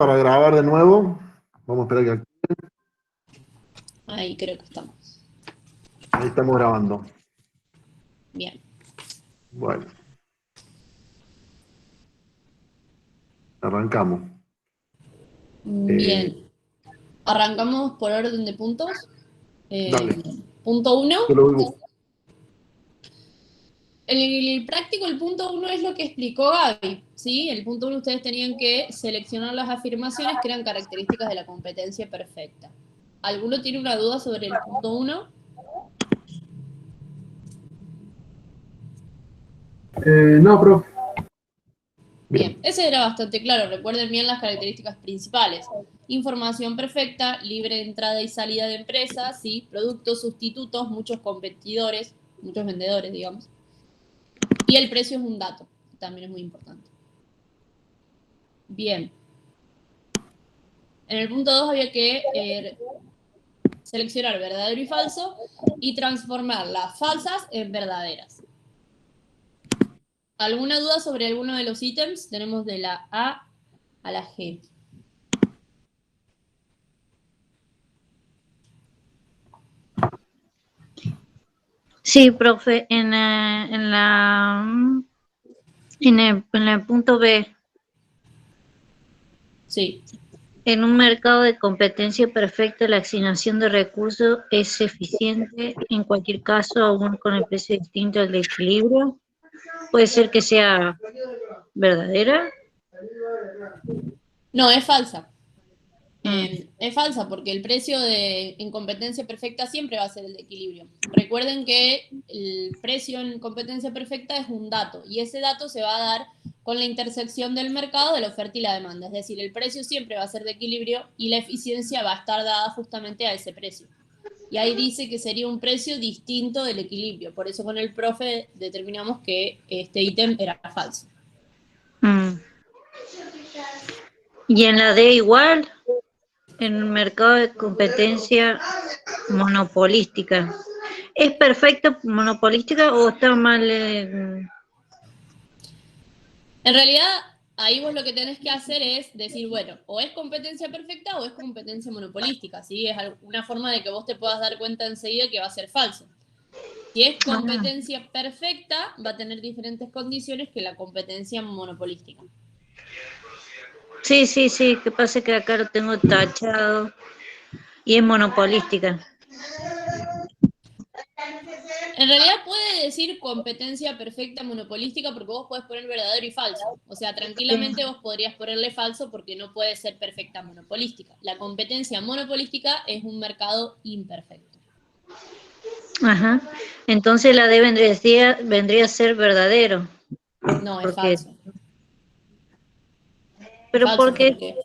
Para grabar de nuevo. Vamos a esperar que Ahí creo que estamos. ahí estamos grabando. Bien. Bueno, arrancamos. Bien. Arrancamos por orden de puntos. Dale, Punto 1. yo lo voy. El práctico, el punto 1 es lo que explicó Gaby, ¿sí? El punto 1 ustedes tenían que seleccionar las afirmaciones que eran características de la competencia perfecta. ¿Alguno tiene una duda sobre el punto 1? No, profe. Bien, ese era bastante claro. Recuerden bien las características principales. Información perfecta, libre entrada y salida de empresas, ¿sí? Productos sustitutos, muchos competidores, muchos vendedores, digamos. Y el precio es un dato, también es muy importante. Bien. En el punto 2 había que seleccionar verdadero y falso y transformar las falsas en verdaderas. ¿Alguna duda sobre alguno de los ítems? Tenemos de la A a la G. Sí, profe, en el punto B, Sí. en un mercado de competencia perfecta, la asignación de recursos es eficiente, en cualquier caso, aún con el precio distinto al de equilibrio. Puede ser que sea verdadera. No, es falsa. Es falsa porque el precio en competencia perfecta siempre va a ser el de equilibrio. Recuerden que el precio en competencia perfecta es un dato y ese dato se va a dar con la intersección del mercado, de la oferta y la demanda. Es decir, el precio siempre va a ser de equilibrio y la eficiencia va a estar dada justamente a ese precio. Y ahí dice que sería un precio distinto del equilibrio. Por eso con el profe determinamos que este ítem era falso. Y en la D igual, en un mercado de competencia monopolística. ¿Es perfecta monopolística o está mal? En realidad, ahí vos lo que tenés que hacer es decir, bueno, o es competencia perfecta o es competencia monopolística, ¿sí? Es una forma de que vos te puedas dar cuenta enseguida que va a ser falso. Si es competencia perfecta, va a tener diferentes condiciones que la competencia monopolística. Sí, que pasa que acá lo tengo tachado y es monopolística. En realidad puede decir competencia perfecta monopolística porque vos podés poner verdadero y falso. O sea, tranquilamente vos podrías ponerle falso porque no puede ser perfecta monopolística. La competencia monopolística es un mercado imperfecto. Ajá. Entonces la D vendría a ser verdadero. No, es falso. Es Pero falso porque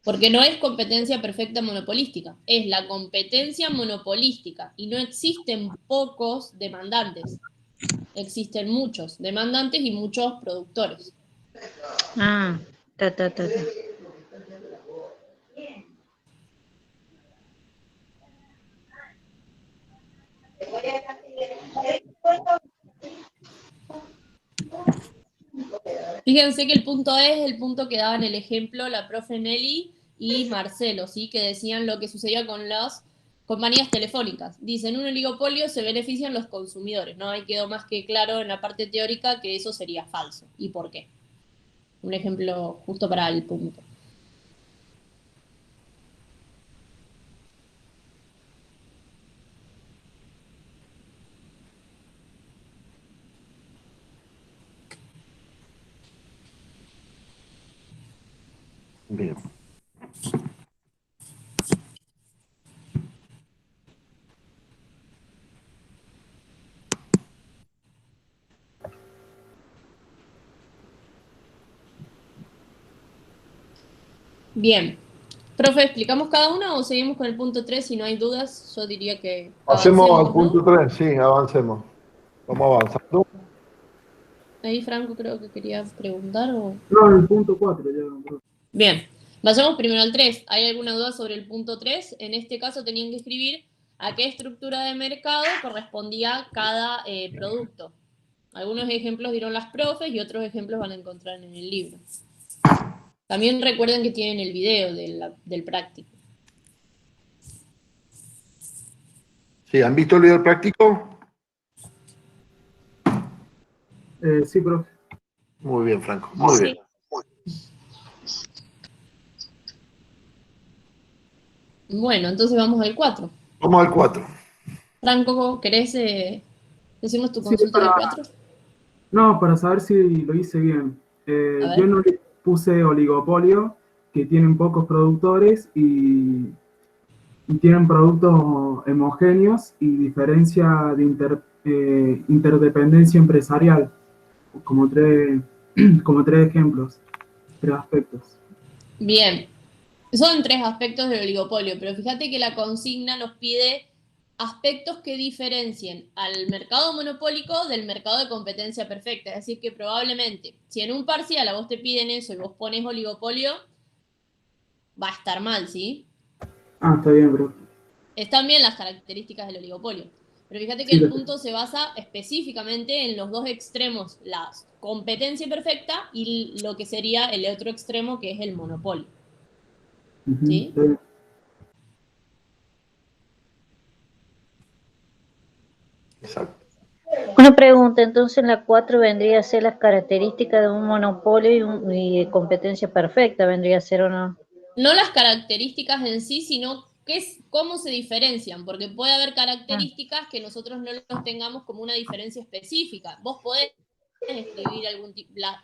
porque no es competencia perfecta monopolística, es la competencia monopolística y no existen pocos demandantes, existen muchos demandantes y muchos productores. Ta. Fíjense que el punto E es el punto que daban el ejemplo la profe Nelly y Marcelo, ¿sí? Que decían lo que sucedía con las compañías telefónicas. Dicen, un oligopolio se benefician los consumidores, ¿no? Ahí quedó más que claro en la parte teórica que eso sería falso. ¿Y por qué? Un ejemplo justo para el punto. Bien. Bien. Profe, ¿explicamos cada uno o seguimos con el punto 3? Si no hay dudas, yo diría que Hacemos avancemos, al ¿no? punto 3, sí, avancemos. Vamos avanzando. Ahí Franco creo que quería preguntar o... No, el punto 4 ya, profe. Bien, pasemos primero al 3. ¿Hay alguna duda sobre el punto 3? En este caso tenían que escribir a qué estructura de mercado correspondía cada producto. Algunos ejemplos dieron las profes y otros ejemplos van a encontrar en el libro. También recuerden que tienen el video del práctico. Sí, ¿han visto el video práctico? Sí, profe. Muy bien, Franco, muy bien. Bueno, entonces vamos al 4. Vamos al 4. Franco, ¿querés decirnos tu Sí, consulta del 4? No, para saber si lo hice bien. A ver. Yo no le puse oligopolio, que tienen pocos productores y tienen productos homogéneos y diferencia de interdependencia empresarial, como como tres ejemplos, tres aspectos. Bien. Son 3 aspectos del oligopolio, pero fíjate que la consigna nos pide aspectos que diferencien al mercado monopólico del mercado de competencia perfecta. Es decir, que probablemente, si en un parcial a vos te piden eso y vos pones oligopolio, va a estar mal, ¿sí? Ah, está bien, profe. Están bien las características del oligopolio. Pero fíjate que Sí, el punto se basa específicamente en los dos extremos, la competencia perfecta y lo que sería el otro extremo, que es el monopolio. ¿Sí? Está bien. Exacto. Una pregunta, entonces la 4 vendría a ser las características de un monopolio y de competencia perfecta, vendría a ser o no. No las características en sí, sino cómo se diferencian, porque puede haber características que nosotros no los tengamos como una diferencia específica. Vos podés escribir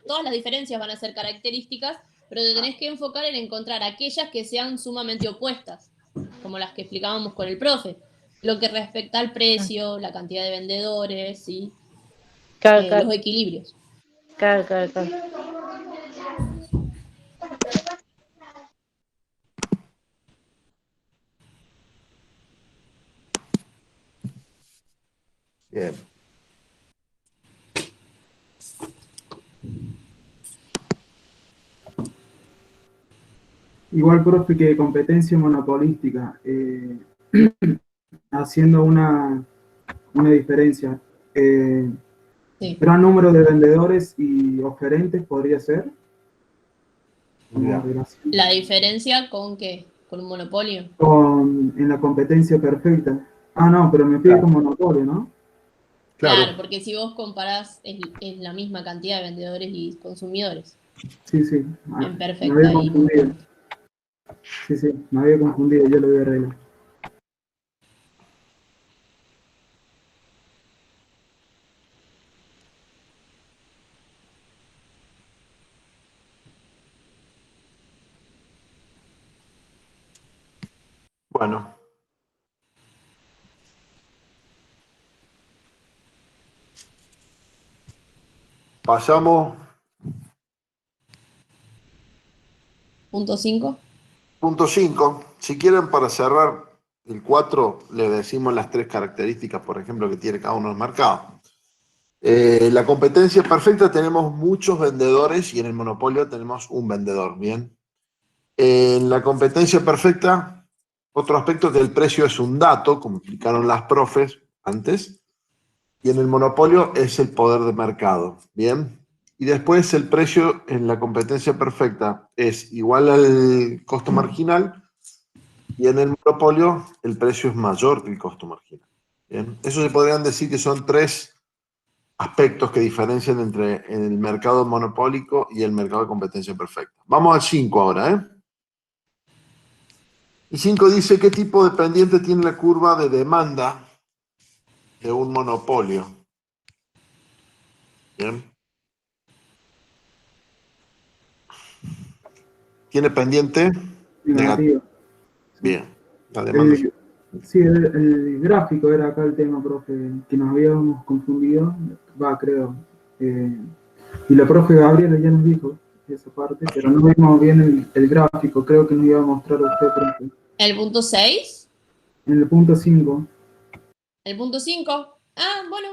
todas las diferencias van a ser características, pero te tenés que enfocar en encontrar aquellas que sean sumamente opuestas, como las que explicábamos con el profe. Lo que respecta al precio, la cantidad de vendedores, ¿sí? Claro, Los equilibrios. claro. Bien. Igual, profe, que competencia monopolística, haciendo una diferencia. Sí. Gran número de vendedores y oferentes podría ser. Ya. La diferencia con qué? Con un monopolio. En la competencia perfecta. Ah, no, pero me pide con monopolio, ¿no? Claro, porque si vos comparás es la misma cantidad de vendedores y consumidores. Sí, sí. En Me perfecta había y confundido. Sí, sí, me había confundido, yo lo voy a arreglar. Bueno. Pasamos. punto 5. Punto 5. Si quieren, para cerrar el 4, le decimos las 3 características, por ejemplo, que tiene cada uno del mercado. La competencia perfecta tenemos muchos vendedores y en el monopolio tenemos un vendedor, ¿bien? En la competencia perfecta, otro aspecto es que el precio es un dato, como explicaron las profes antes, y en el monopolio es el poder de mercado, ¿bien? Y después el precio en la competencia perfecta es igual al costo marginal y en el monopolio el precio es mayor que el costo marginal, ¿bien? Eso se podrían decir que son 3 aspectos que diferencian entre el mercado monopólico y el mercado de competencia perfecta. Vamos al 5 ahora, ¿eh? Y 5 dice qué tipo de pendiente tiene la curva de demanda de un monopolio. Bien. ¿Tiene pendiente? Negativo. Bien. La demanda. Sí, el gráfico era acá el tema, profe, que nos habíamos confundido. Creo. Y la profe Gabriela ya nos dijo esa parte, pero no vimos bien el gráfico. Creo que nos iba a mostrar usted, profe. ¿El punto 6? En el punto 5. ¿El punto 5? Ah, bueno.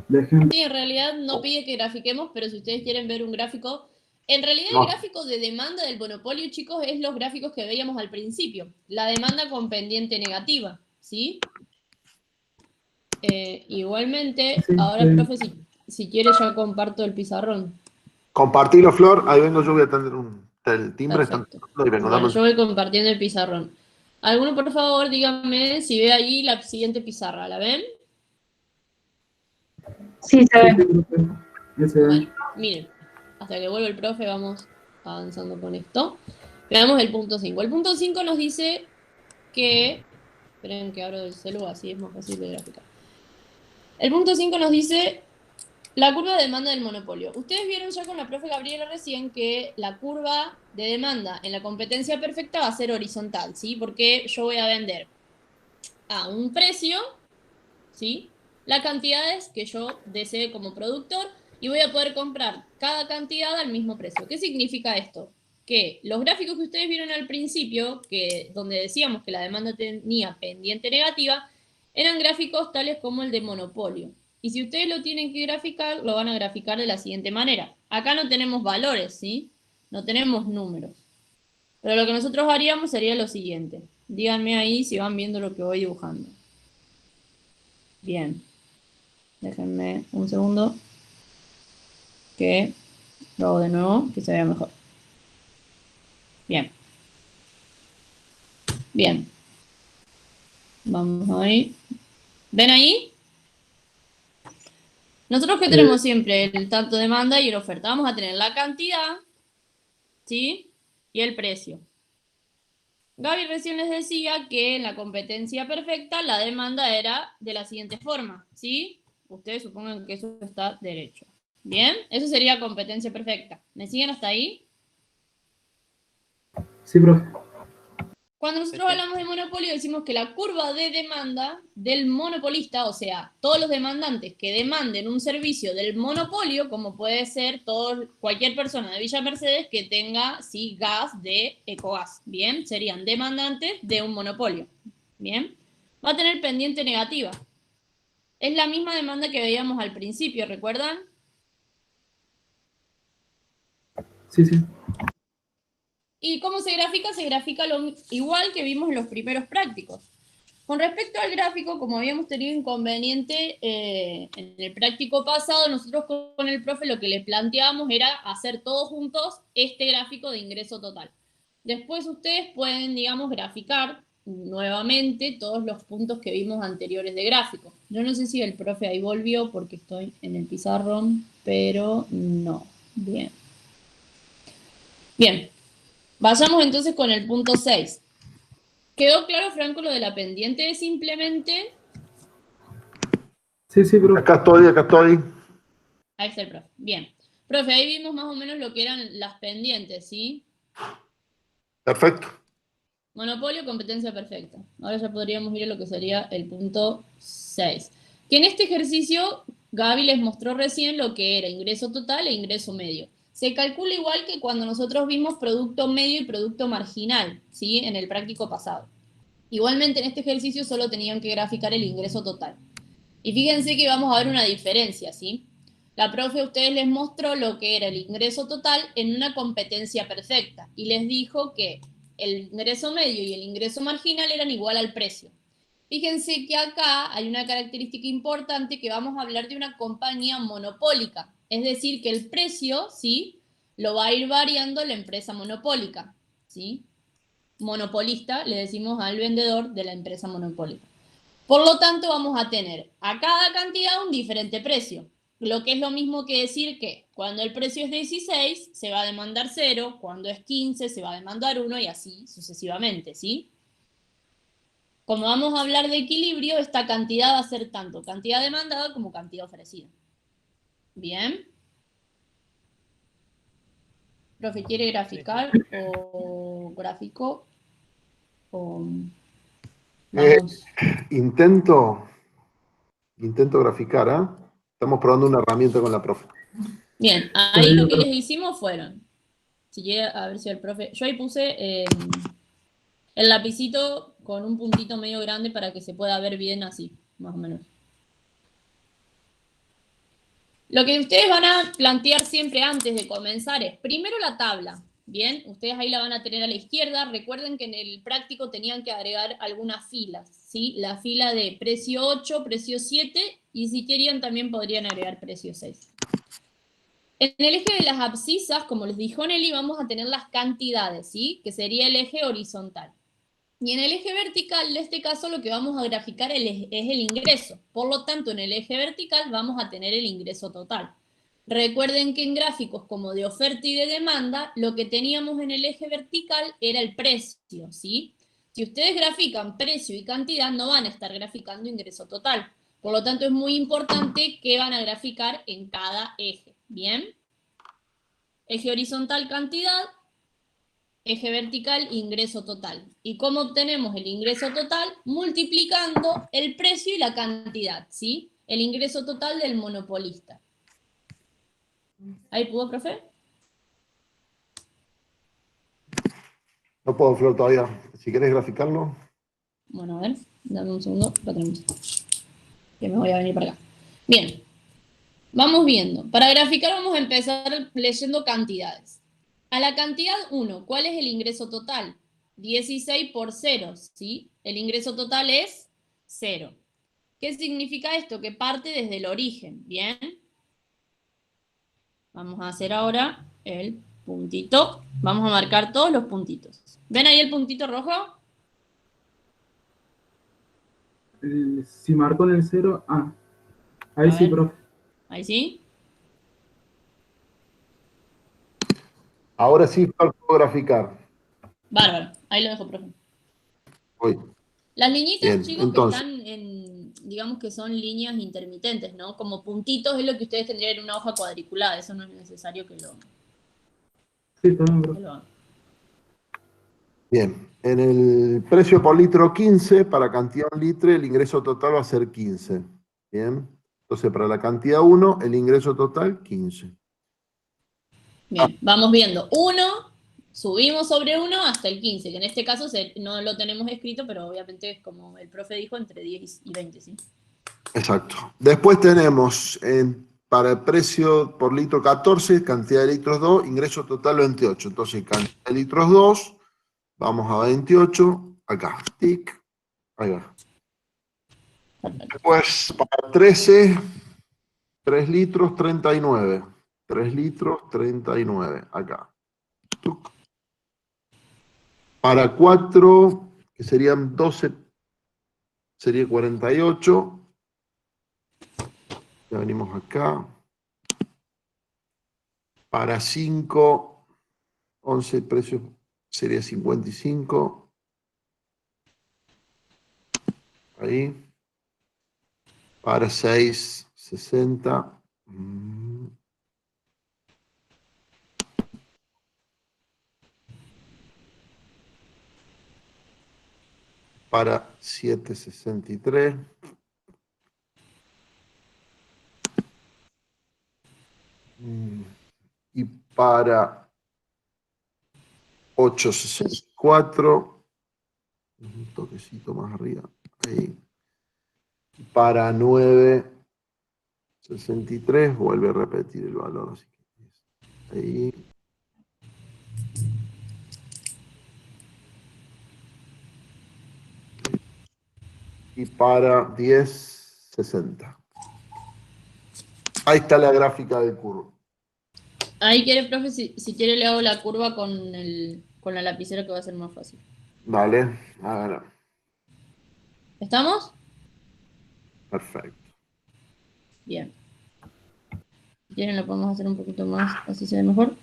De ejemplo. Sí, en realidad no pide que grafiquemos, pero si ustedes quieren ver un gráfico, en realidad el gráfico de demanda del monopolio, chicos, es los gráficos que veíamos al principio. La demanda con pendiente negativa, ¿sí? Igualmente, Sí, ahora el profe, si quiere, ya comparto el pizarrón. Compartilo, Flor. Ahí vengo yo, voy a atender un El timbre está Perfecto. y vengo Bueno, dando. yo voy compartiendo el pizarrón. ¿Alguno, por favor, dígame si ve ahí la siguiente pizarra? ¿La ven? Sí, se Sí, ve. profe. Ese, Bueno, miren, hasta que vuelva el profe vamos avanzando con esto. Veamos el punto 5. El punto 5 nos dice que... Esperen que abro el celular, así es más fácil de graficar. El punto 5 nos dice la curva de demanda del monopolio. Ustedes vieron ya con la profe Gabriela recién que la curva de demanda en la competencia perfecta va a ser horizontal, ¿sí? Porque yo voy a vender a un precio, ¿sí? Las cantidades que yo desee como productor y voy a poder comprar cada cantidad al mismo precio. ¿Qué significa esto? Que los gráficos que ustedes vieron al principio, que donde decíamos que la demanda tenía pendiente negativa, eran gráficos tales como el de monopolio. Y si ustedes lo tienen que graficar, lo van a graficar de la siguiente manera. Acá no tenemos valores, ¿sí? No tenemos números. Pero lo que nosotros haríamos sería lo siguiente. Díganme ahí si van viendo lo que voy dibujando. Bien. Déjenme un segundo que lo hago de nuevo, que se vea mejor. Bien. Bien. Vamos ahí. ¿Ven ahí? Nosotros que tenemos siempre el tanto demanda y la oferta. Vamos a tener la cantidad, ¿sí? Y el precio. Gaby recién les decía que en la competencia perfecta la demanda era de la siguiente forma, ¿sí? Ustedes supongan que eso está derecho. Bien, eso sería competencia perfecta. ¿Me siguen hasta ahí? sí, profe. Cuando nosotros hablamos de monopolio decimos que la curva de demanda del monopolista, o sea, todos los demandantes que demanden un servicio del monopolio, como puede ser cualquier persona de Villa Mercedes que tenga, sí, gas de Ecogas, ¿bien? Serían demandantes de un monopolio, ¿bien? Va a tener pendiente negativa. Es la misma demanda que veíamos al principio, ¿recuerdan? Sí, sí. ¿Y cómo se grafica? Se grafica igual que vimos en los primeros prácticos. Con respecto al gráfico, como habíamos tenido inconveniente en el práctico pasado, nosotros con el profe lo que le planteábamos era hacer todos juntos este gráfico de ingreso total. Después ustedes pueden, digamos, graficar nuevamente todos los puntos que vimos anteriores de gráfico. Yo no sé si el profe ahí volvió porque estoy en el pizarrón, pero no. Bien. Bien. Vayamos entonces con el punto 6. ¿Quedó claro, Franco, lo de la pendiente? Es simplemente... Sí, sí, profe. Acá estoy, acá estoy. Ahí está el profe. Bien. Profe, ahí vimos más o menos lo que eran las pendientes, ¿sí? Perfecto. Monopolio, competencia perfecta. Ahora ya podríamos ir a lo que sería el punto 6. Que en este ejercicio Gaby les mostró recién lo que era ingreso total e ingreso medio. Se calcula igual que cuando nosotros vimos producto medio y producto marginal, ¿sí? En el práctico pasado. Igualmente en este ejercicio solo tenían que graficar el ingreso total. Y fíjense que vamos a ver una diferencia, ¿sí? La profe a ustedes les mostró lo que era el ingreso total en una competencia perfecta y les dijo que el ingreso medio y el ingreso marginal eran igual al precio. Fíjense que acá hay una característica importante que vamos a hablar de una compañía monopólica, es decir, que el precio, ¿sí? Lo va a ir variando la empresa monopólica, ¿sí? Monopolista, le decimos al vendedor de la empresa monopólica. Por lo tanto, vamos a tener a cada cantidad un diferente precio. Lo que es lo mismo que decir que cuando el precio es 16, se va a demandar 0, cuando es 15, se va a demandar 1 y así sucesivamente, ¿sí? Como vamos a hablar de equilibrio, esta cantidad va a ser tanto cantidad demandada como cantidad ofrecida. Bien. Profe, ¿quiere graficar o gráfico? O... Vamos. Intento graficar, ¿ah? Estamos probando una herramienta con la profe. Bien, ahí lo que les hicimos fueron, si quiere, a ver si el profe, yo ahí puse el lapicito con un puntito medio grande para que se pueda ver bien así, más o menos. Lo que ustedes van a plantear siempre antes de comenzar es, primero la tabla, ¿bien? Ustedes ahí la van a tener a la izquierda. Recuerden que en el práctico tenían que agregar algunas filas, ¿sí? La fila de precio 8, precio 7, y si querían también podrían agregar precio 6. En el eje de las abscisas, como les dijo Nelly, vamos a tener las cantidades, ¿sí? Que sería el eje horizontal. Y en el eje vertical, en este caso, lo que vamos a graficar es el ingreso. Por lo tanto, en el eje vertical vamos a tener el ingreso total. Recuerden que en gráficos como de oferta y de demanda, lo que teníamos en el eje vertical era el precio, ¿sí? Si ustedes grafican precio y cantidad, no van a estar graficando ingreso total. Por lo tanto, es muy importante que van a graficar en cada eje. ¿Bien? Eje horizontal, cantidad. Eje vertical, ingreso total. ¿Y cómo obtenemos el ingreso total? Multiplicando el precio y la cantidad, ¿sí? El ingreso total del monopolista. ¿Ahí pudo, profe? No puedo, Flor, todavía. Si querés graficarlo. Bueno, a ver, dame un segundo, lo tenemos. Que me voy a venir para acá. Bien, vamos viendo. Para graficar vamos a empezar leyendo cantidades. A la cantidad 1, ¿cuál es el ingreso total? 16 por 0, ¿sí? El ingreso total es 0. ¿Qué significa esto? Que parte desde el origen, ¿bien? Vamos a hacer ahora el puntito. Vamos a marcar todos los puntitos. ¿Ven ahí el puntito rojo? Si marco en el 0, ahí A sí, ver. profe. Ahí sí. Ahora sí, Flor, puedo graficar. Bárbaro. Ahí lo dejo, profe. Voy. Las liñitas, Bien, chicos, que entonces, están digamos que son líneas intermitentes, ¿no? Como puntitos es lo que ustedes tendrían en una hoja cuadriculada. Eso no es necesario que Sí, también, profe. lo hagan. bien. En el precio por litro 15, para cantidad 1 litro, el ingreso total va a ser 15. Bien. Entonces, para la cantidad 1, el ingreso total, 15. Bien, vamos viendo. 1, subimos sobre 1 hasta el 15, que en este caso no lo tenemos escrito, pero obviamente es como el profe dijo, entre 10 y 20, ¿sí? Exacto. Después tenemos para el precio por litro 14, cantidad de litros 2, ingreso total 28. Entonces, cantidad de litros 2, vamos a 28, acá, tic, ahí va. Después, para 13, 3 litros 39. 3 litros 39, acá. Tuc. Para 4, que serían 12, sería 48. Ya venimos acá. Para 5, 11 precios sería 55. Ahí. Para 6, 60. Para 7, 63. Y para 8, 64. Un toquecito más arriba. Ahí. Para 9, 63. Vuelve a repetir el valor. Así que ahí. Y para 10, 60. Ahí está la gráfica del curvo. Ahí quiere, profe, si quiere le hago la curva con la lapicera que va a ser más fácil. Dale, hágalo. ¿Estamos? Perfecto. Bien. Si quieren lo podemos hacer un poquito más, así se ve mejor.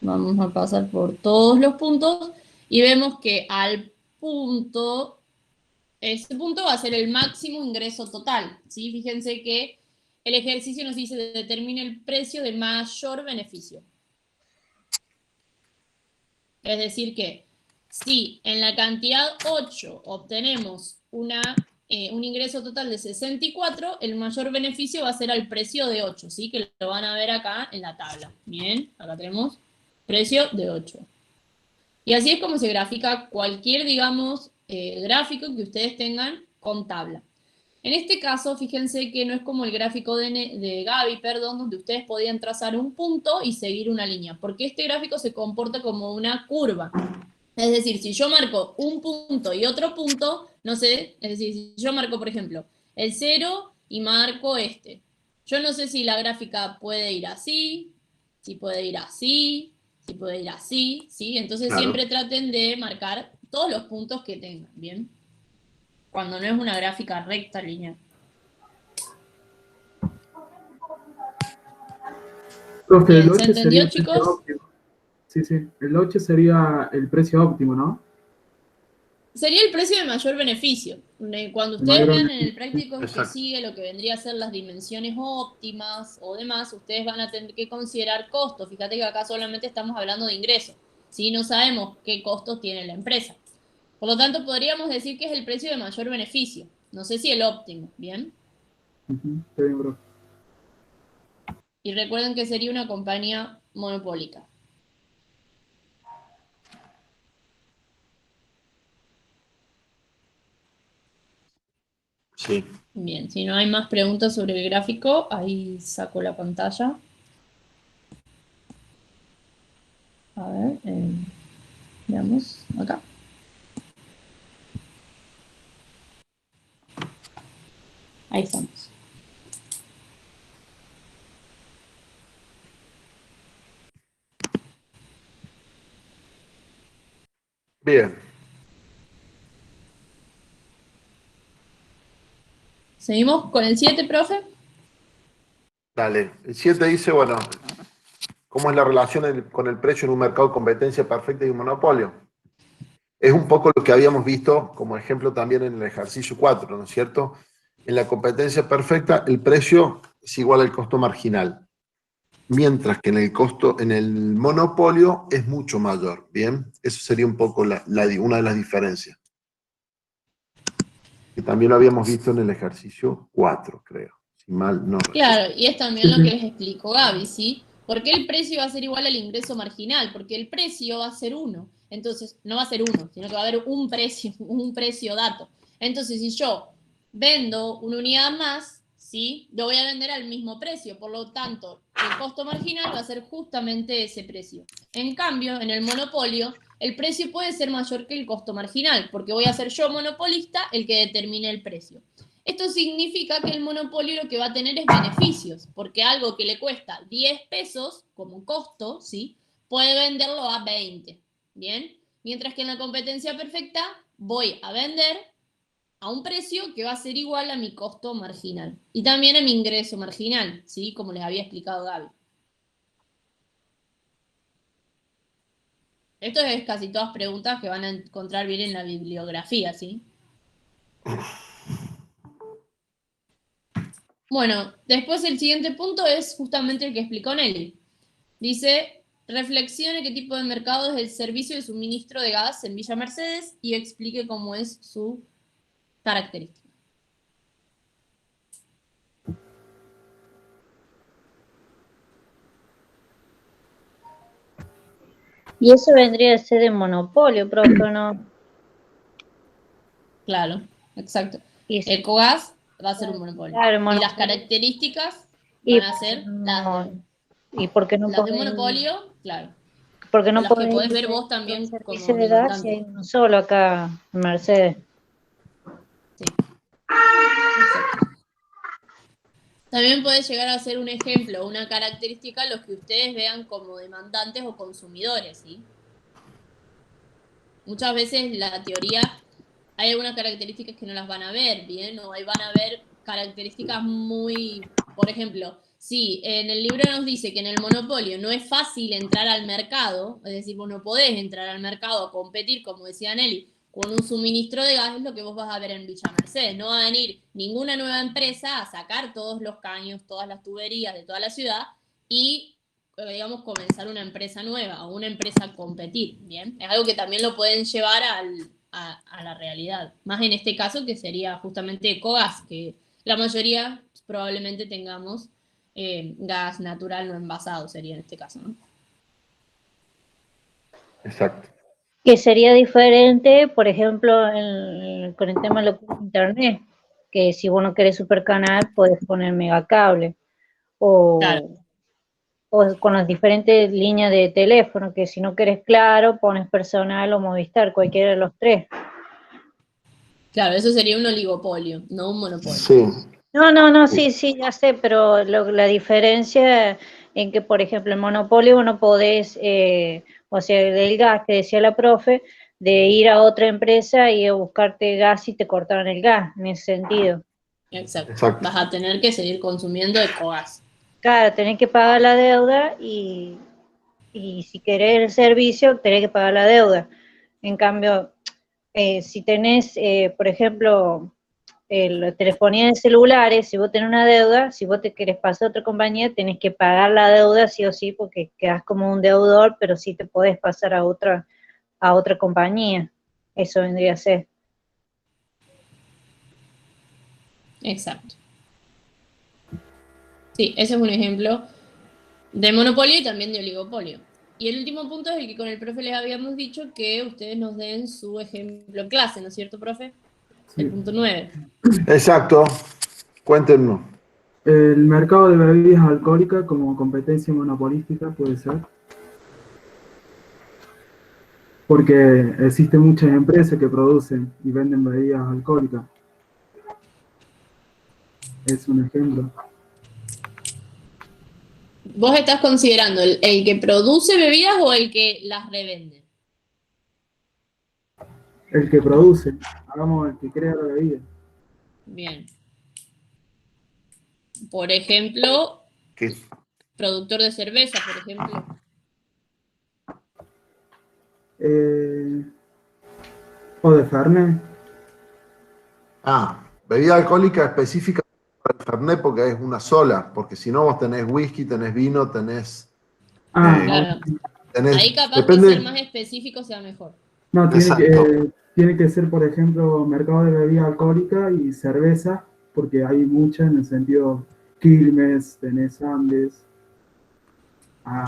Vamos a pasar por todos los puntos y vemos que al punto, ese punto va a ser el máximo ingreso total, ¿sí? Fíjense que el ejercicio nos dice determine el precio de mayor beneficio. Es decir que si en la cantidad 8 obtenemos un ingreso total de 64, el mayor beneficio va a ser al precio de 8, ¿sí? Que lo van a ver acá en la tabla. Bien, acá tenemos precio de 8. Y así es como se grafica cualquier, digamos, gráfico que ustedes tengan con tabla. En este caso, fíjense que no es como el gráfico de Gaby, perdón, donde ustedes podían trazar un punto y seguir una línea, porque este gráfico se comporta como una curva. Es decir, si yo marco un punto y otro punto, no sé, es decir, si yo marco, por ejemplo, el 0 y marco este, Yo no sé si la gráfica puede ir así, si puede ir así, si puede ir así, ¿sí? Entonces Claro. siempre traten de marcar todos los puntos que tengan, ¿bien? Cuando no es una gráfica recta, lineal. Profe, Bien, el ¿se 8 sería entendió, el precio chicos? óptimo. Sí, sí. El 8 sería el precio óptimo, ¿no? Sería el precio de mayor beneficio. Cuando El ustedes mayor vean en el beneficio. práctico que Exacto. sigue lo que vendría a ser las dimensiones óptimas o demás, ustedes van a tener que considerar costos. Fíjate que acá solamente estamos hablando de ingresos. ¿Sí? No sabemos qué costos tiene la empresa. Por lo tanto, podríamos decir que es el precio de mayor beneficio. No sé si el óptimo, ¿bien? Ujú, está bien, profe. Y recuerden que sería una compañía monopólica. Sí. Bien, si no hay más preguntas sobre el gráfico, ahí saco la pantalla. A ver, veamos acá. Ahí estamos. Bien. ¿Seguimos con el 7, profe? Dale. El 7 dice, bueno, ¿cómo es la relación con el precio en un mercado de competencia perfecta y un monopolio? Es un poco lo que habíamos visto como ejemplo también en el ejercicio 4, ¿no es cierto? En la competencia perfecta, el precio es igual al costo marginal, mientras que en el monopolio es mucho mayor, ¿bien? Eso sería un poco una de las diferencias. Que también lo habíamos visto en el ejercicio 4, creo, si mal no recuerdo. Claro, y es también lo que les explicó Gaby, ¿sí? ¿Por qué el precio va a ser igual al ingreso marginal? Porque el precio va a ser 1. Entonces, no va a ser 1, sino que va a haber un precio dato. Entonces, si yo vendo una unidad más, ¿sí? Lo voy a vender al mismo precio. Por lo tanto, el costo marginal va a ser justamente ese precio. En cambio, en el monopolio, el precio puede ser mayor que el costo marginal, porque voy a ser yo monopolista el que determine el precio. Esto significa que el monopolio lo que va a tener es beneficios, porque algo que le cuesta 10 pesos como costo, ¿sí? Puede venderlo a 20, ¿bien? Mientras que en la competencia perfecta voy a vender a un precio que va a ser igual a mi costo marginal y también a mi ingreso marginal, ¿sí? Como les había explicado Gaby. Esto es casi todas preguntas que van a encontrar bien en la bibliografía, ¿sí? Bueno, después el siguiente punto es justamente el que explicó Nelly. Dice, reflexione qué tipo de mercado es el servicio de suministro de gas en Villa Mercedes y explique cómo es su característica. Y eso vendría a ser de monopolio, profe, ¿no? Claro, exacto. Y El Cogas va a ser un monopolio. claro, Y las monopolio. características Y van a ser no, ¿y por qué no las de pueden, monopolio, claro. por qué O no las que pueden podés ver ir vos a un también servicio como de gas si demandante. hay uno solo acá en Mercedes? Sí, exacto. También puede llegar a ser un ejemplo, una característica los que ustedes vean como demandantes o consumidores, ¿sí? Muchas veces la teoría hay algunas características que no las van a ver, ¿bien? O ahí van a ver características muy, por ejemplo, si en el libro nos dice que en el monopolio no es fácil entrar al mercado, es decir, vos no podés entrar al mercado a competir, como decía Nelly, con un suministro de gas, es lo que vos vas a ver en Villa Mercedes. No va a venir ninguna nueva empresa a sacar todos los caños, todas las tuberías de toda la ciudad y digamos, comenzar una empresa nueva o una empresa a competir, ¿bien? Es algo que también lo pueden llevar a la realidad. Más en este caso que sería justamente Cogas, que la mayoría probablemente tengamos gas natural no envasado, sería en este caso, ¿no? Exacto. Que sería diferente, por ejemplo, con el tema de lo que es internet, que si vos no querés supercanal, podés poner megacable, Claro. o con las diferentes líneas de teléfono, que si no querés Claro, pones Personal o Movistar, cualquiera de los tres. Claro, eso sería un oligopolio, no un monopolio. Sí. No, sí, ya sé, pero la diferencia en que, por ejemplo, el monopolio vos no podés, o sea, del gas que decía la profe, de ir a otra empresa y a buscarte gas y te cortaron el gas, en ese sentido. Exacto. Exacto. Vas a tener que seguir consumiendo Ecogas. Claro, tenés que pagar la deuda y si querés el servicio, tenés que pagar la deuda. En cambio, si tenés, por ejemplo, la telefonía de celulares, si vos tenés una deuda, si vos te querés pasar a otra compañía, tenés que pagar la deuda sí o sí, porque quedás como un deudor, pero sí te podés pasar a otra compañía. Eso vendría a ser. Exacto. Sí, ese es un ejemplo de monopolio y también de oligopolio. Y el último punto es el que con el profe les habíamos dicho que ustedes nos den su ejemplo en clase, ¿no es cierto, profe? El Sí. punto 9. Exacto. Cuéntenos. El mercado de bebidas alcohólicas como competencia monopolística puede ser, porque existen muchas empresas que producen y venden bebidas alcohólicas. Es un ejemplo. ¿Vos estás considerando el que produce bebidas o el que las revende? El que produce, hagamos el que crea la bebida. Bien. Por ejemplo, ¿Qué? productor de cerveza, por ejemplo. O de Fernet. Bebida alcohólica específica para el Fernet porque es una sola, porque si no vos tenés whisky, tenés vino, tenés... Ah, Claro. tenés Ahí capaz que ser depende, más específico sea mejor. no, exacto. tiene que ser, por ejemplo, mercado de bebida alcohólica y cerveza, porque hay muchas en el sentido Quilmes, tenés Andes.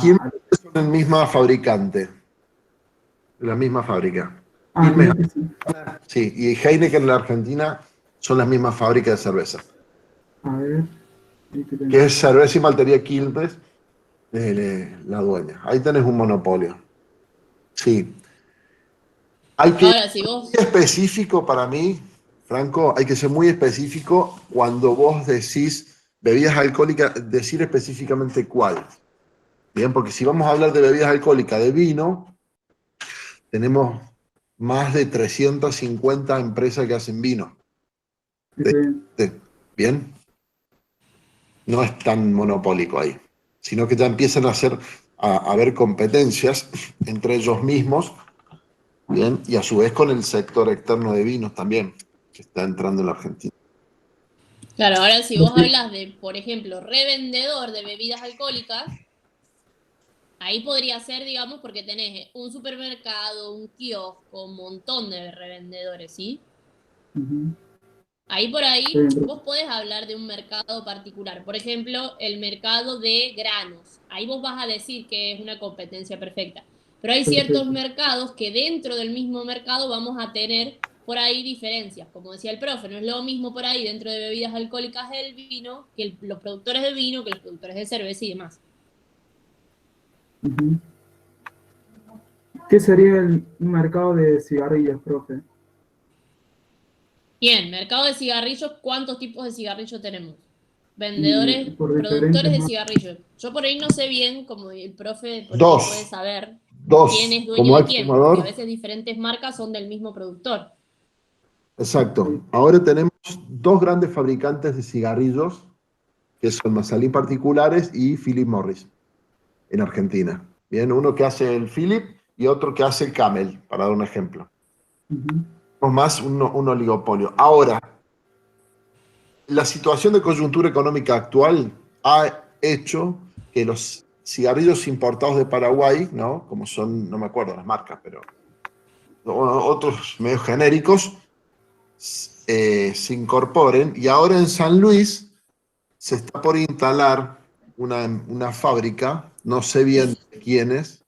¿Quién Ah, son el mismo fabricante? La misma fábrica. Quilmes, tiene que ser. sí, y Heineken en la Argentina son las mismas fábricas de cerveza. A ver, ahí te Que tengo. es cerveza y maltería Quilmes, la dueña. Ahí tenés un monopolio. Sí. Hay que Ahora, si ser muy vos, específico para mí, Franco, hay que ser muy específico cuando vos decís bebidas alcohólicas, decir específicamente cuál. Bien, porque si vamos a hablar de bebidas alcohólicas, de vino, tenemos más de 350 empresas que hacen vino. Este, Bien, no es tan monopólico ahí, sino que ya empiezan a haber competencias entre ellos mismos, bien, y a su vez con el sector externo de vinos también, que está entrando en la Argentina. claro, ahora si vos hablas de, por ejemplo, revendedor de bebidas alcohólicas, ahí podría ser, digamos, porque tenés un supermercado, un kiosco, un montón de revendedores, ¿sí? ujú, Ahí por está ahí bien, vos podés hablar de un mercado particular. Por ejemplo, el mercado de granos. Ahí vos vas a decir que es una competencia perfecta. Pero hay ciertos perfecto. mercados que dentro del mismo mercado vamos a tener por ahí diferencias. Como decía el profe, no es lo mismo por ahí dentro de bebidas alcohólicas el vino que los productores de vino, que los productores de cerveza y demás. Ujú. ¿Qué sería un mercado de cigarrillos, profe? Bien, mercado de cigarrillos, ¿cuántos tipos de cigarrillos tenemos? Y Vendedores, por diferentes productores de marcas. cigarrillos. Yo por ahí no sé bien, como el profe por ahí puede Dos, saber quién dos, es dueño como de quién, porque a exfumador, veces diferentes marcas son del mismo productor. exacto. Sí, Ahora tenemos dos grandes fabricantes de cigarrillos, que son Mazalín Particulares y Philip Morris, en Argentina. Bien, uno que hace el Philip y otro que hace el Camel, para dar un ejemplo. ujú, Tenemos más un oligopolio. Ahora, la situación de coyuntura económica actual ha hecho que los cigarrillos importados de Paraguay, ¿no? Como son, no me acuerdo las marcas, pero otros medios genéricos, se incorporen. Y ahora en San Luis se está por instalar una fábrica, no sé bien de quién es,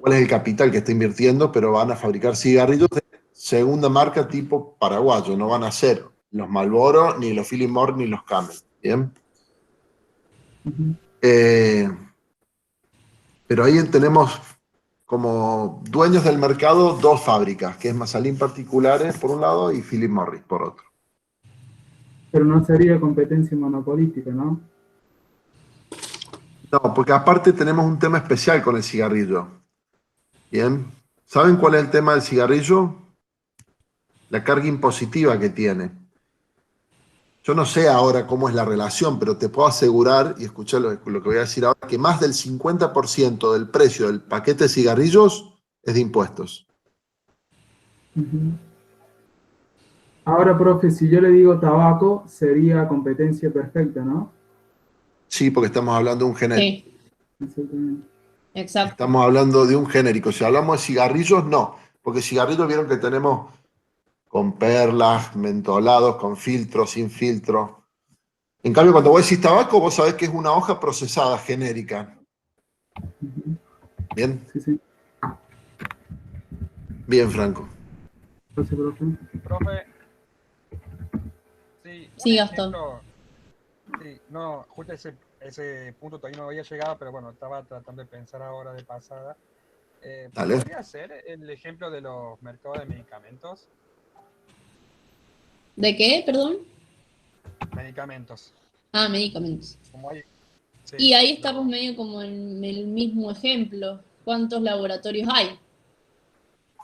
cuál es el capital que está invirtiendo, pero van a fabricar cigarrillos de segunda marca tipo paraguayo, no van a ser los Marlboro, ni los Philip Morris, ni los Camel, ¿bien? ujú. Eh, pero ahí tenemos como dueños del mercado dos fábricas, que es Mazalín Particulares por un lado y Philip Morris por otro. Pero no sería competencia monopolística, ¿no? No, porque aparte tenemos un tema especial con el cigarrillo. Bien. ¿Saben cuál es el tema del cigarrillo? La carga impositiva que tiene. Yo no sé ahora cómo es la relación, pero te puedo asegurar, y escuchá lo que voy a decir ahora, que más del 50% del precio del paquete de cigarrillos es de impuestos. Ujú. Ahora, profe, si yo le digo tabaco, sería competencia perfecta, ¿no? Sí, porque estamos hablando de un genérico. Sí, Exactamente. exacto. Estamos hablando de un genérico. Si hablamos de cigarrillos, no. Porque cigarrillos vieron que tenemos con perlas, mentolados, con filtro, sin filtro. En cambio, cuando vos decís tabaco, vos sabés que es una hoja procesada, genérica. Ujú. Bien, Sí, sí. bien, Franco. Gracias, profe. Profe, sí, un Sí, Gastón. ejemplo, sí, no, justo ese punto todavía no había llegado, pero bueno, estaba tratando de pensar ahora de pasada. Dale. ¿Podría ser el ejemplo de los mercados de medicamentos? ¿De qué, perdón? Medicamentos, Ah, medicamentos. como hay, sí, Y ahí estamos lo- medio como en el mismo ejemplo. ¿Cuántos laboratorios hay?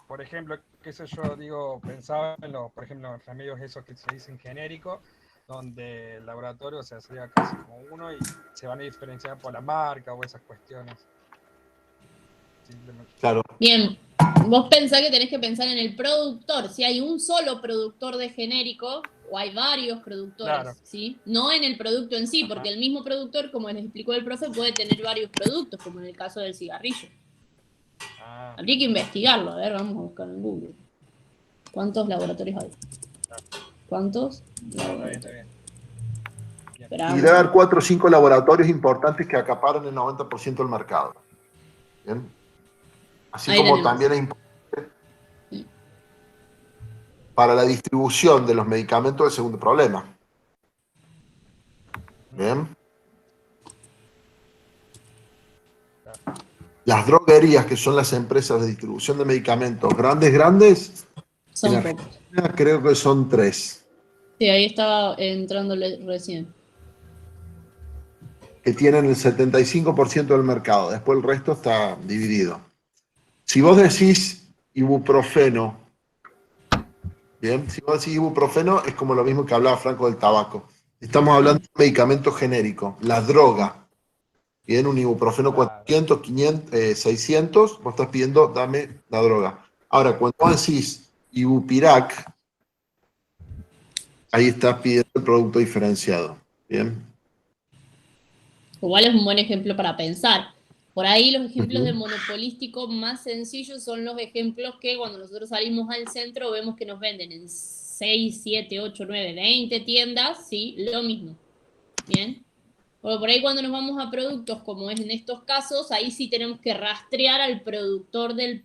por ejemplo, qué sé yo, digo, pensaba en los, por ejemplo, en remedios esos que se dicen genéricos, donde el laboratorio se hacía casi como uno y se van a diferenciar por la marca o esas cuestiones. Simplemente. Claro. Bien, vos pensás que tenés que pensar en el productor. Si hay un solo productor de genérico o hay varios productores, Claro. ¿sí? No en el producto en sí, Ajá. porque el mismo productor, como les explicó el profe, puede tener varios productos, como en el caso del cigarrillo. Ah, Habría que investigarlo. A ver, vamos a buscar en Google. ¿Cuántos laboratorios hay? ¿Cuántos está bien, está laboratorios? bien. Bien. Esperá, Y debe haber 4 o 5 laboratorios importantes que acaparan el 90% del mercado. Bien. Así ahí como tenemos. también es importante para la distribución de los medicamentos el segundo problema. Bien. Las droguerías, que son las empresas de distribución de medicamentos grandes, Son en pocos. Argentina creo que son 3, Sí, ahí estaba entrándole recién. que tienen el 75% del mercado. Después el resto está dividido. Si vos decís ibuprofeno, bien, si vos decís ibuprofeno es como lo mismo que hablaba Franco del tabaco. Estamos hablando de un medicamento genérico, la droga. Bien, un ibuprofeno Claro. 400, 500, 600, vos estás pidiendo, dame la droga. Ahora, cuando vos decís ibupirac, ahí estás pidiendo el producto diferenciado. Bien. Igual es un buen ejemplo para pensar. Por ahí los ejemplos de Ujú. monopolístico más sencillos son los ejemplos que cuando nosotros salimos al centro vemos que nos venden en 6, 7, 8, 9, 20 tiendas, sí, lo mismo. Bien. Porque por ahí cuando nos vamos a productos, como es en estos casos, ahí sí tenemos que rastrear al productor del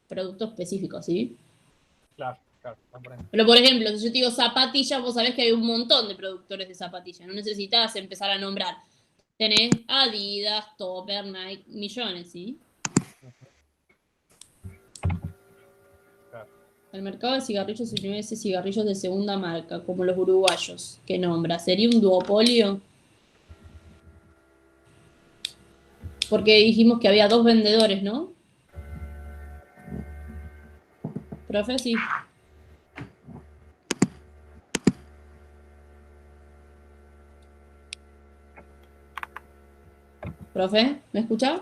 producto específico, ¿sí? Claro, claro, comprendo. Pero por ejemplo, si yo te digo zapatillas, vos sabés que hay un montón de productores de zapatillas. No necesitas empezar a nombrar. Tenés Adidas, Topper, Nike, millones, ¿sí? Claro. El mercado de cigarrillos se ese cigarrillos de segunda marca, como los uruguayos. ¿Qué nombra? ¿Sería un duopolio? Porque dijimos que había 2 vendedores, ¿no? Profe, sí. Profe, ¿me escucha?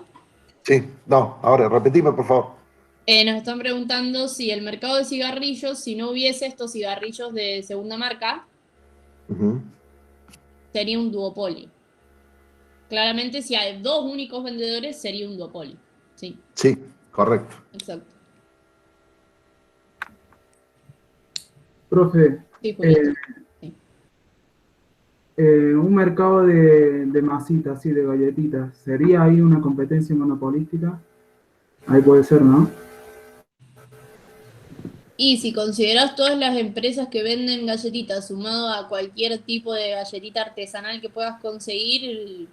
Sí, no, ahora, repetime, por favor. Nos están preguntando si el mercado de cigarrillos, si no hubiese estos cigarrillos de segunda marca, Ujú. sería un duopolio. Claramente, si hay 2 únicos vendedores, sería un duopolio. Sí, Sí, correcto. exacto. Profe, Sí, Julieta. Sí. un mercado de masitas, así, de galletitas, ¿sería ahí una competencia monopolística? Ahí puede ser, ¿no? Y si consideras todas las empresas que venden galletitas sumado a cualquier tipo de galletita artesanal que puedas conseguir,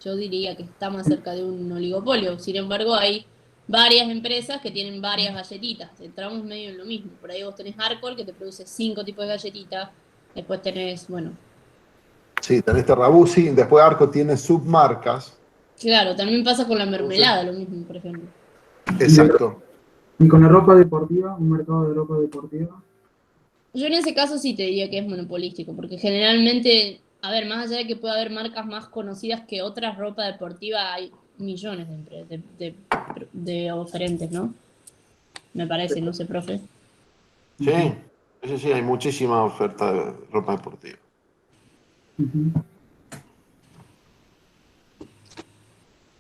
yo diría que está más cerca de un oligopolio. Sin embargo, hay varias empresas que tienen varias galletitas. Entramos medio en lo mismo. Por ahí vos tenés Arcor que te produce 5 tipos de galletitas. Después tenés, bueno, Sí, tenés Terrabuzzi, después Arco tiene submarcas. claro, también pasa con la Entonces, mermelada, lo mismo, por ejemplo. Y, de- exacto. y con la ropa deportiva, un mercado de ropa deportiva. Yo en ese caso sí te diría que es monopolístico, porque generalmente, a ver, más allá de que pueda haber marcas más conocidas que otras, ropa deportiva, hay millones de oferentes, ¿no? Me parece, no sé, profe. Sí, Ujú, sí, sí, hay muchísima oferta de ropa deportiva. ujú.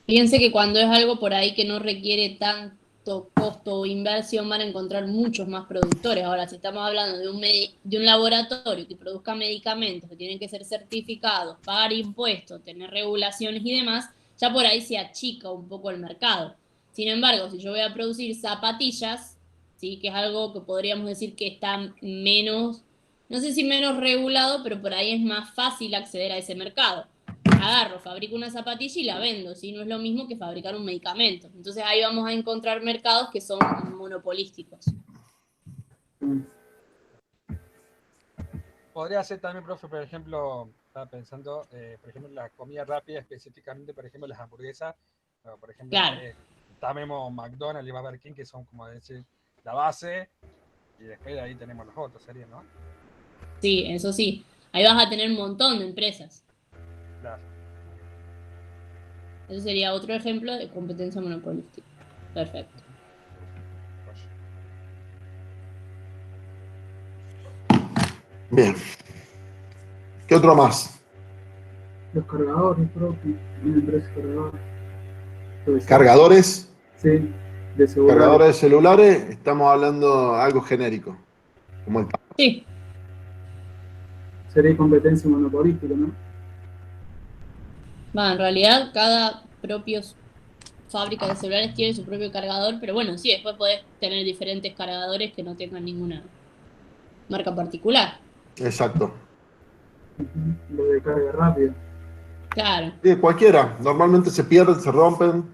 Fíjense que cuando es algo por ahí que no requiere tanto costo o inversión, van a encontrar muchos más productores. Ahora, si estamos hablando de un laboratorio que produzca medicamentos que tienen que ser certificados, pagar impuestos, tener regulaciones y demás, ya por ahí se achica un poco el mercado. Sin embargo, si yo voy a producir zapatillas, ¿sí? Que es algo que podríamos decir que está menos, no sé si menos regulado, pero por ahí es más fácil acceder a ese mercado. Agarro, fabrico una zapatilla y la vendo, ¿sí? No es lo mismo que fabricar un medicamento. Entonces ahí vamos a encontrar mercados que son monopolísticos. Podría ser también, profe, por ejemplo, estaba pensando, por ejemplo, la comida rápida, específicamente, por ejemplo, las hamburguesas, por ejemplo, Claro, también McDonald's y Burger King, que son, como decir, la base, y después de ahí tenemos los otros, sería, ¿no? sí, eso sí. Ahí vas a tener un montón de empresas. Claro. Ese sería otro ejemplo de competencia monopolística. Perfecto. Pues, Bien. ¿Qué otro más? Los cargadores propios, una empresa de cargadores. Puede ser. Cargadores, Sí, de celulares. cargadores de celulares, estamos hablando de algo genérico, como el Sí, Sería competencia monopolística, ¿no? va, en realidad cada propio fábrica de celulares tiene su propio cargador, pero bueno, sí, después podés tener diferentes cargadores que no tengan ninguna marca particular. exacto. Ujú. Lo de carga rápida. Claro, Sí, cualquiera. Normalmente se pierden, se rompen.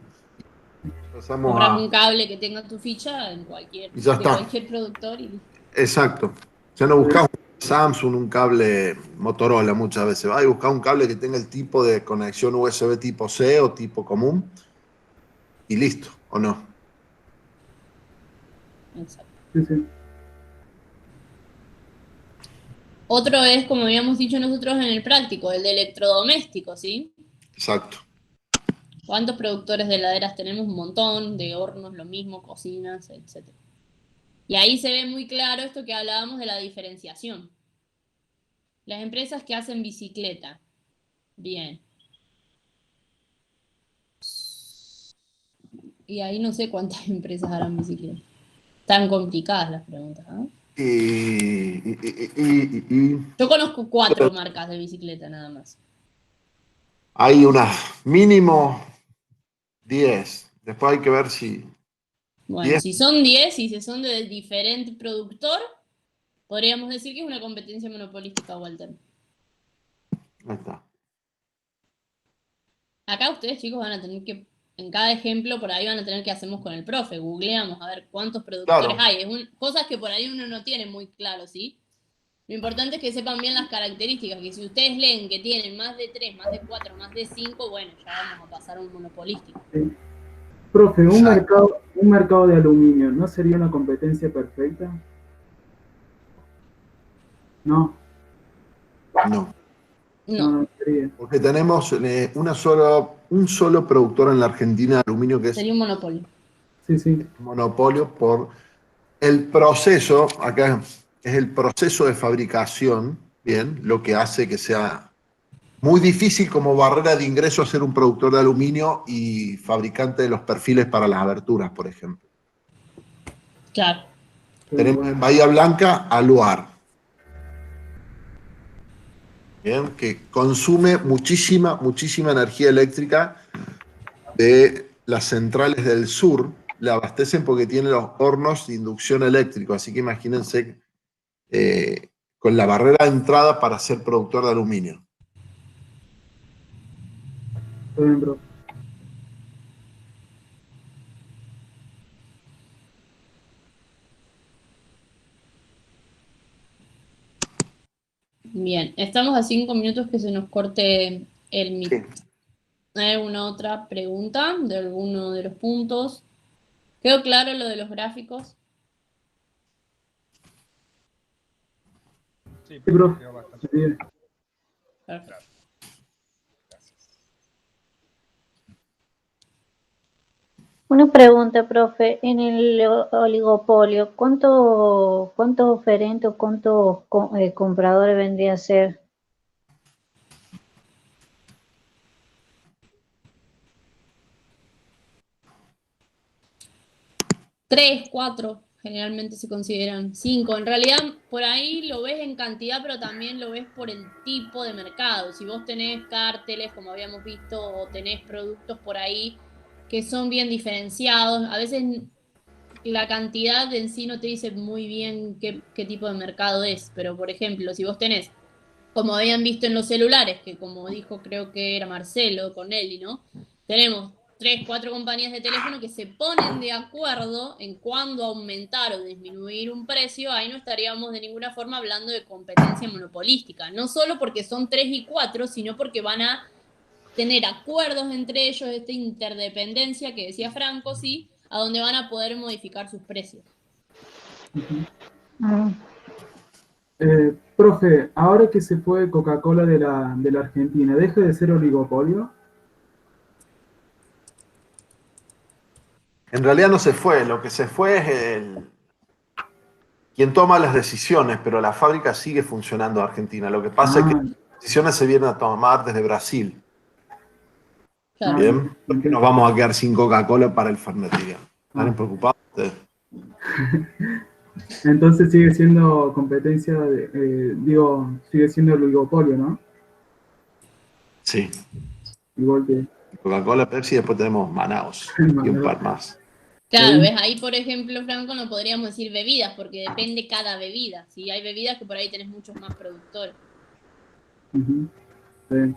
Empezamos compras un a. cable que tenga tu ficha en cualquier, Y ya de está. cualquier productor y listo. Exacto. Ya no Pues, buscamos un Samsung, un cable Motorola muchas veces. Va y buscar un cable que tenga el tipo de conexión USB tipo C o tipo común y listo, ¿o no? Exacto. sí, sí. Otro es, como habíamos dicho nosotros en el práctico, el de electrodomésticos, ¿sí? Exacto. ¿Cuántos productores de heladeras tenemos? Un montón, de hornos, lo mismo, cocinas, etcétera. Y ahí se ve muy claro esto que hablábamos de la diferenciación. Las empresas que hacen bicicleta, bien. Y ahí no sé cuántas empresas harán bicicleta. Tan complicadas las preguntas, ¿no? Y, y Yo conozco 4 marcas de bicicleta nada más. hay unas mínimo 10. Después hay que ver si Bueno, 10. si son 10 y si son de diferente productor, podríamos decir que es una competencia monopolística, Walter. Ahí está. Acá ustedes, chicos, van a tener que, en cada ejemplo, por ahí van a tener que hacemos con el profe. Googleamos a ver cuántos productores Claro, hay. Cosas que por ahí uno no tiene muy claro, ¿sí? Lo importante es que sepan bien las características, que si ustedes leen que tienen más de 3, más de 4, más de 5, bueno, ya vamos a pasar a un monopolístico. Sí. Profe, exacto. un mercado de aluminio, ¿no sería una competencia perfecta? No, No. no, No, no sería. Porque tenemos un solo productor en la Argentina de aluminio que es sería un monopolio. Sí, sí. monopolio por el proceso, acá es el proceso de fabricación, bien, lo que hace que sea muy difícil como barrera de ingreso ser un productor de aluminio y fabricante de los perfiles para las aberturas, por ejemplo. Claro. Tenemos en Bahía Blanca Aluar, bien, que consume muchísima, muchísima energía eléctrica de las centrales del sur, le abastecen porque tiene los hornos de inducción eléctrico, así que imagínense con la barrera de entrada para ser productor de aluminio. Está bien, profe. Bien, estamos a 5 minutos que se nos corte el Sí. micro. ¿Hay alguna otra pregunta de alguno de los puntos? ¿Quedó claro lo de los gráficos? Sí, Sí, profe. quedó bastante Bien. Perfecto. claro. Gracias. Una pregunta, profe. En el oligopolio, ¿cuántos oferentes o cuántos compradores vendría a ser? Tres, cuatro, generalmente se consideran 5. En realidad, por ahí lo ves en cantidad, pero también lo ves por el tipo de mercado. Si vos tenés cárteles, como habíamos visto, o tenés productos por ahí que son bien diferenciados, a veces la cantidad en sí no te dice muy bien qué tipo de mercado es. Pero, por ejemplo, si vos tenés, como habían visto en los celulares, que como dijo creo que era Marcelo con Eli, ¿no? Tenemos 3, 4 compañías de teléfono que se ponen de acuerdo en cuándo aumentar o disminuir un precio, ahí no estaríamos de ninguna forma hablando de competencia monopolística, no solo porque son 3 y 4, sino porque van a tener acuerdos entre ellos, esta interdependencia que decía Franco, sí, a donde van a poder modificar sus precios. Mm. Profe, ahora que se fue Coca-Cola de la Argentina, ¿deja de ser oligopolio? En realidad no se fue, lo que se fue es quien toma las decisiones, pero la fábrica sigue funcionando en Argentina. Lo que pasa es que Ah, las decisiones se vienen a tomar desde Brasil. Claro. Bien, porque nos vamos a quedar sin Coca-Cola para el Fernet. ¿Están Ah. preocupados ustedes? Entonces sigue siendo competencia, sigue siendo oligopolio, ¿no? Sí. Igual que Coca-Cola, Pepsi, después tenemos Manaus y un par más. Claro, Sí. ves, ahí por ejemplo, Franco, no podríamos decir bebidas, porque depende cada bebida. Si hay bebidas que por ahí tenés muchos más productores. Ujú, sí.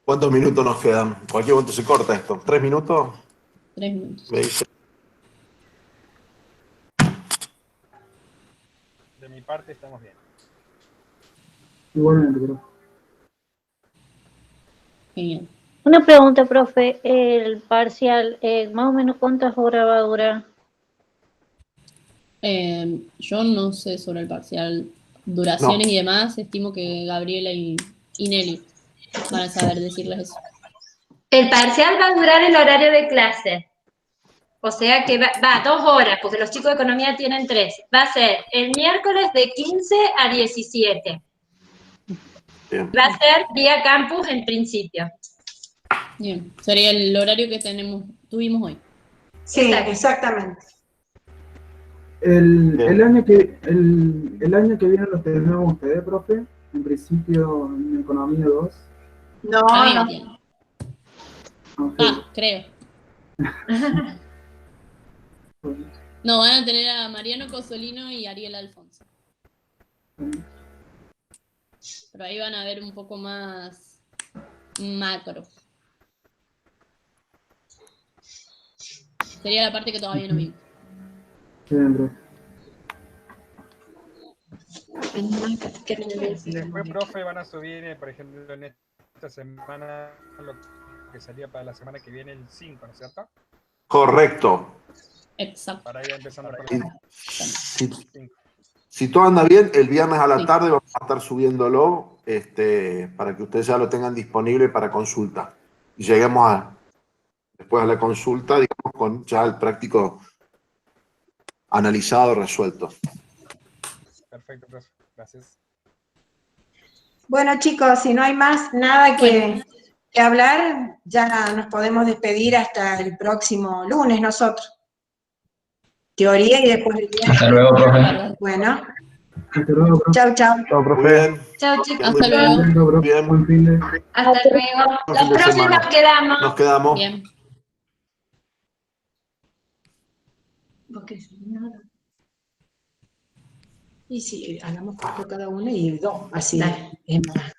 ¿Cuántos minutos nos quedan? Cualquier momento se corta esto. ¿3 minutos? 3 minutos. Me dice. De mi parte estamos bien. Igualmente, profe. Genial. Una pregunta, profe. El parcial, ¿más o menos cuántas horas va a durar? Yo no sé sobre el parcial, No, duraciones y demás. Estimo que Gabriela y Nelly van a saber decirles eso. El parcial va a durar el horario de clase. O sea que va 2 horas, porque los chicos de economía tienen 3. Va a ser el miércoles de 15 a 17. bien. Va a ser vía campus en principio. Bien, sería el horario que tuvimos hoy. Sí, Exacto. exactamente. El Bien. año que viene los tenemos ustedes, profe. En principio, en Economía 2. No, Javi no. tiene. Ok. Creo. No, van a tener a Mariano Cosolino y Ariel Alfonso. Pero ahí van a ver un poco más macro. Sería la parte que todavía no vimos. Bien, profe. Después, profe, van a subir, por ejemplo, en esta semana, lo que salía para la semana que viene, el 5, ¿no es cierto? Correcto. Exacto. Para ir empezando por Y el si, 5. si todo anda bien, el viernes a la Sí. tarde vamos a estar subiéndolo para que ustedes ya lo tengan disponible para consulta. Y lleguemos después a la consulta, digamos, con ya el práctico analizado, resuelto. Perfecto, profe. Gracias. Bueno, chicos, si no hay más nada que hablar, ya nos podemos despedir hasta el próximo lunes nosotros. Teoría y después el viernes. Hasta luego, profe. Bueno, Hasta luego, profe. chau, chau. Chao, Muy profe. bien. Chao, chicos. Hasta Muy bien. luego. Contento, profe. Bien. Buen fin de. Hasta luego. Buen fin de Los próximos semana. quedamos. Nos quedamos. Bien. Ok, nada. Y si hagamos 4 cada uno y 2, así Dale. es más.